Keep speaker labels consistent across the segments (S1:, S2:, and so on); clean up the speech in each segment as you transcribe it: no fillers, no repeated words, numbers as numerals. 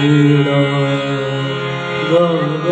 S1: नीला गगन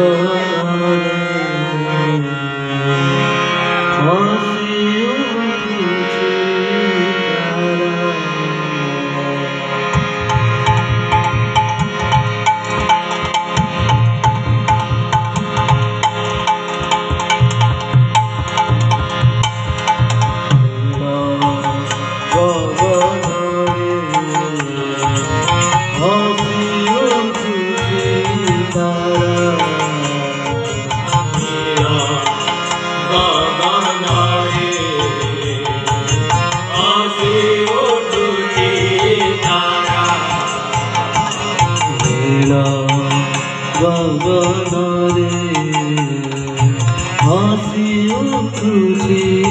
S1: हसी उठुची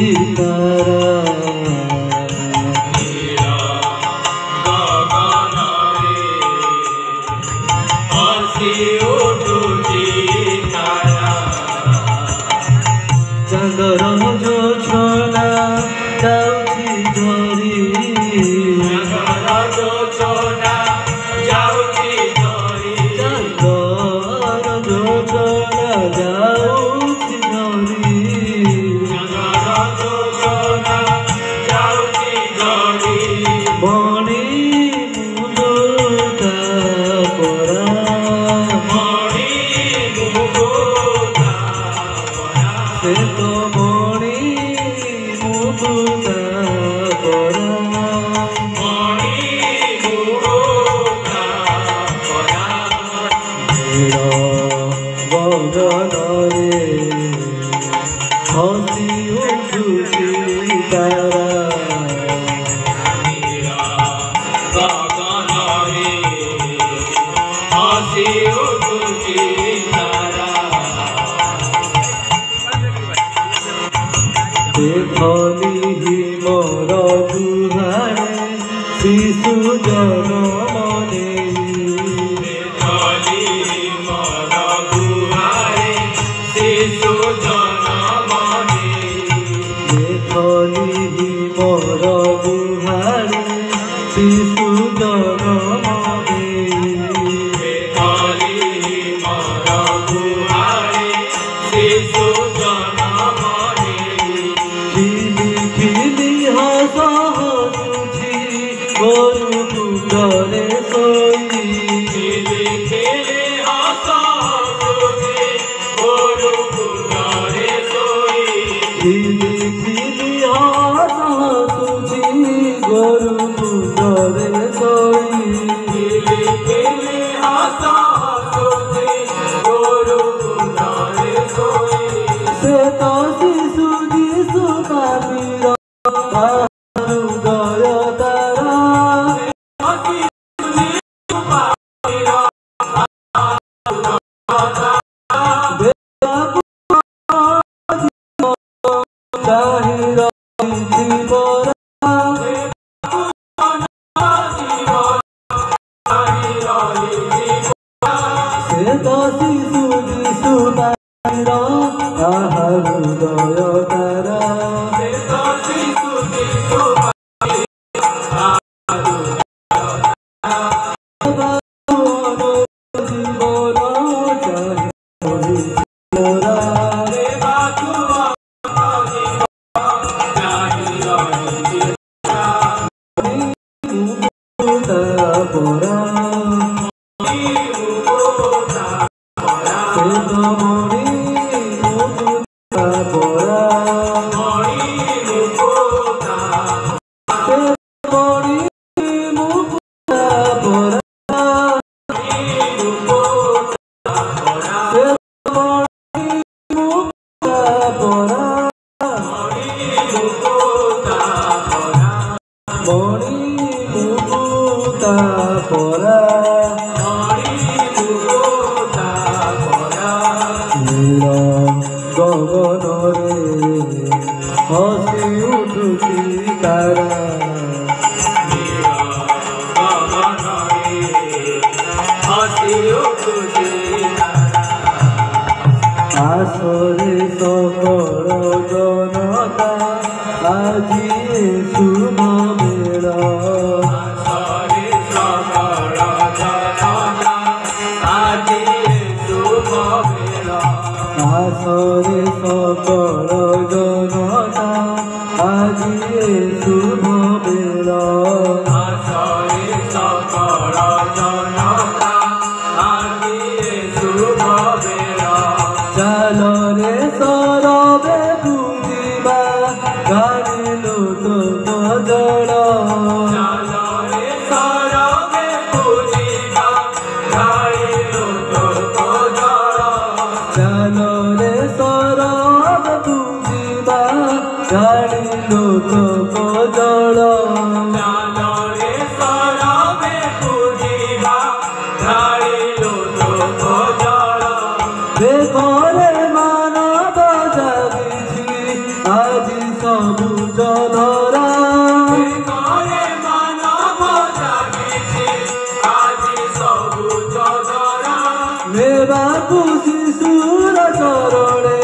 S1: ଦେବାକୁ ଶିଶୁର ଚରଣେ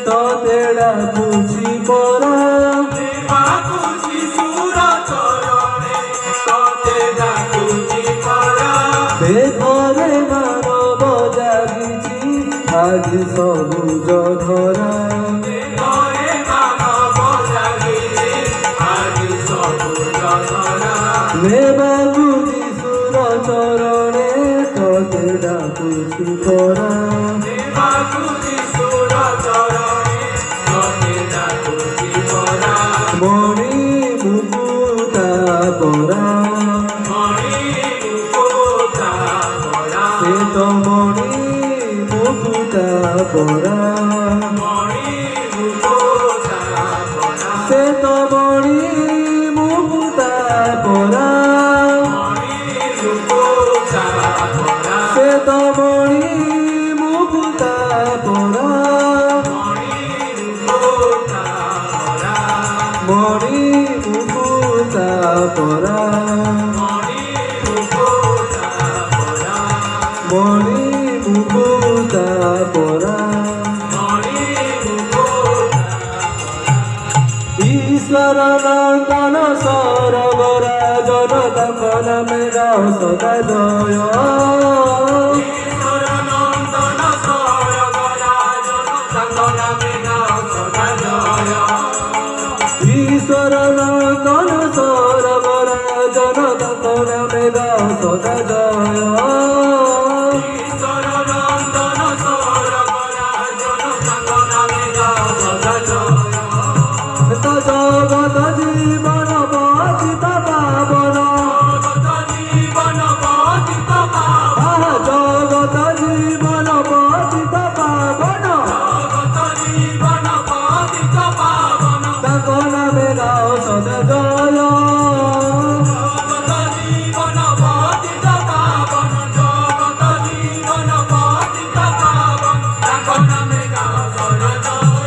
S1: ତତେ ଡାକୁଛି ପରା
S2: ଦେବାକୁ ଶିଶୁର ଚରଣେ ତତେ ଡାକୁଛି ପରା
S1: ବେକରେ ମାନବ ଜାଗିଛି ଆଜି ସବୁଜ ଧରା
S2: ବେକରେ ମାନବ ଜାଗିଛି ଆଜି ସବୁଜ ଧରା
S1: ଦେବାକୁ ଶିଶୁର ଚରଣେ ତତେ ଡାକୁଛି ପରା
S2: ଦେବାକୁ ଶିଶୁର ଚରଣେ ତତେ ଡାକୁଛି ପରା
S1: ମଣି ମୁକୁତା ପରା
S2: ମଣି ମୁକୁତା ପରା
S1: ସେ ତ ମଣି ମୁକୁତା ପରା
S2: ମଣି ମୁକୁତା ପରା
S1: ସେ ତ ମଣି ମୁକୁତା ପରା
S2: ମଣି ମୁକୁତା ପରା
S1: ସେ ତ ମଣି ମୁକୁତା ପରା
S2: ମଣି ମୁକୁତା ପରା
S1: ମଣି ମୁକୁତା ପରା
S2: ମଣି ମୁକୁତା ପରା
S1: ମଣି ମୁକୁତା ପରା
S2: ମଣି ମୁକୁତା
S1: ଈଶ୍ୱର ନନ୍ଦନ ସରବରା ଜନତାଙ୍କ ନାମେ ଗାଅ ସଦା ଜୟ
S2: ଈଶ୍ୱର ନନ୍ଦନ ସରବରା ଜନତାଙ୍କ ନାମେ ଗାଅ ସଦା ଜୟ
S1: ଈଶ୍ୱର ନନ୍ଦନ ସରବରା ଜନତାଙ୍କ ନାମେ ଗାଅ ସଦା ଜୟ
S2: ଈଶ୍ୱର ନନ୍ଦନ ସରବରା ଜନତାଙ୍କ ନାମେ ଗାଅ ସଦା ଜୟ
S1: ତ ଜଗତ ଜୀବନ ପତିତ ପାବନ
S2: ଜଗତ ଜୀବନ ପତିତ ପାବନ
S1: ଜଗତ ଜୀବନ ପତିତ ପାବନ
S2: ଜଗତ ଜୀବନ ପତିତ ପାବନ
S1: ତାଙ୍କ ନାମେ ଗାଅ ସଦା ଜୟ
S2: ଜଗତ ଜୀବନ ପତିତ ପାବନ ଜଗତ ଜୀବନ ପତିତ ପାବନ ତାଙ୍କ ନାମେ ଗାଅ ସଦା ଜୟ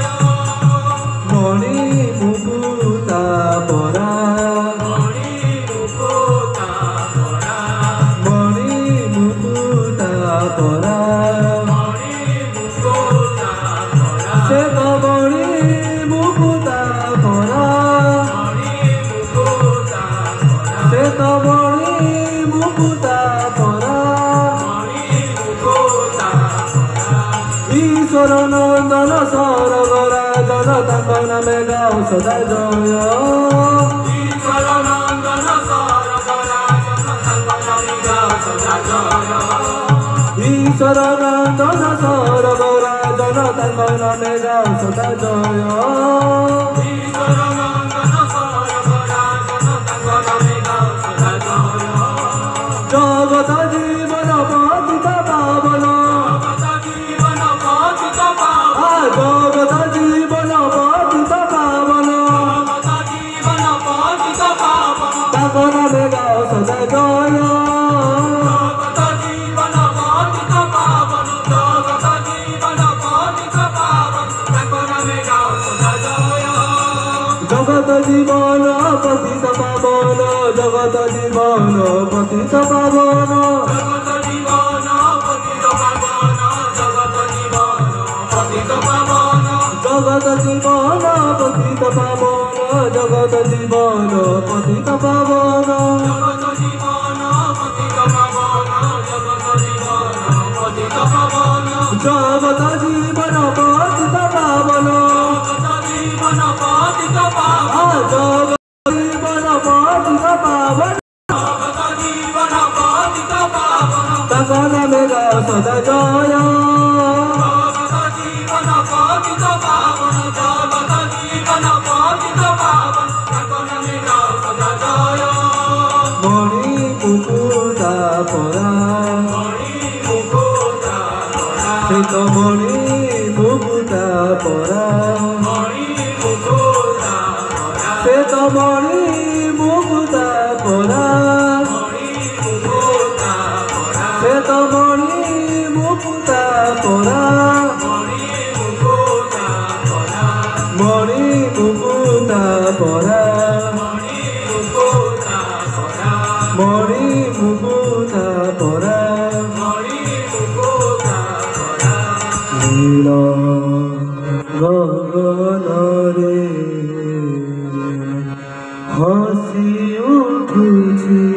S1: ମଣି ମୁକୁତା ପରା
S2: ମଣି ମୁକୁତା ପରା
S1: ମଣି ମୁକୁତା ପରା
S2: ମଣି ମୁକୁତା ପରା
S1: ସେ ତ ମଣି ମୁକୁତା ପରା
S2: ମଣି ମୁକୁତା ପରା
S1: ସେ ତ ମଣି ମୁକୁତା ପରା
S2: ମଣି ମୁକୁତା ପରା
S1: ଈଶ୍ୱର ନନ୍ଦନ ସରବରା ଜନତାଙ୍କ ନାମେ ଗାଅ ସଦା ଜୟ
S2: ଈଶ୍ୱର ନନ୍ଦନ ସରବରା ଜନତାଙ୍କ ନାମେ ଗାଅ ସଦା ଜୟ
S1: ଈଶ୍ୱର ନନ୍ଦନ ସରବରା ଜନତାଙ୍କ ନାମେ ଗାଅ ସଦା ଜୟ
S2: ଈଶ୍ୱର ନନ୍ଦନ ସରବରା ଜନତାଙ୍କ ନାମେ ଗାଅ ସଦା ଜୟ
S1: ଜଗତ ଜୀବନ ପତିତ ପାବନ
S2: ଜଗତ ଜୀବନ ପତିତ ପାବନ
S1: ଜଗତ ଜୀବନ ପତିତ ପାବନ
S2: ଜଗତ ଜୀବନ ପତିତ ପାବନ
S1: ତାଙ୍କ ନାମେ ଗାଅ ସଦା ଜୟ
S2: ଜଗତ ଜୀବନ ପତିତ ପାବନ ଜଗତ ଜୀବନ ପତିତ ପାବନ ତାଙ୍କ ନାମେ ଗାଅ ସଦା ଜୟ
S1: জগত জীবন পতিত পাবন জগত জীবন পতিত পাবন
S2: জগত জীবন পতিত পাবন জগত জীবন পতিত পাবন
S1: জগত জীবন পতিত পাবন জগত জীবন পতিত পাবন
S2: জগত জীবন পতিত পাবন জগত জীবন পতিত পাবন
S1: জগত জীবন পতিত পাবন
S2: জগত জীবন পতিত পাবন
S1: জগত জীবন পতিত পাবন
S2: জগত জীবন পতিত পাবন
S1: তাঙ্ক নামে গাও সদা জয়
S2: জগত জীবন পতিত পাবন জগত জীবন পতিত পাবন তাঙ্ক নামে গাও সদা জয়
S1: মণি মুকুতা পরা
S2: মণি মুকুতা পরা
S1: সে তো মণি মুকুতা পরা
S2: মণি মুকুতা পরা
S1: সে তো মণি মুকুতা পরা
S2: মণি মুকুতা পরা
S1: সে তো মণি মুকুতা পরা
S2: মণি মুকুতা পরা
S1: মণি মুকুতা পরা
S2: মণি মুকুতা পরা
S1: মণি মুকুতা পরা
S2: মণি মুকুতা পরা
S1: নীল গগନରେ হাসি উঠুছে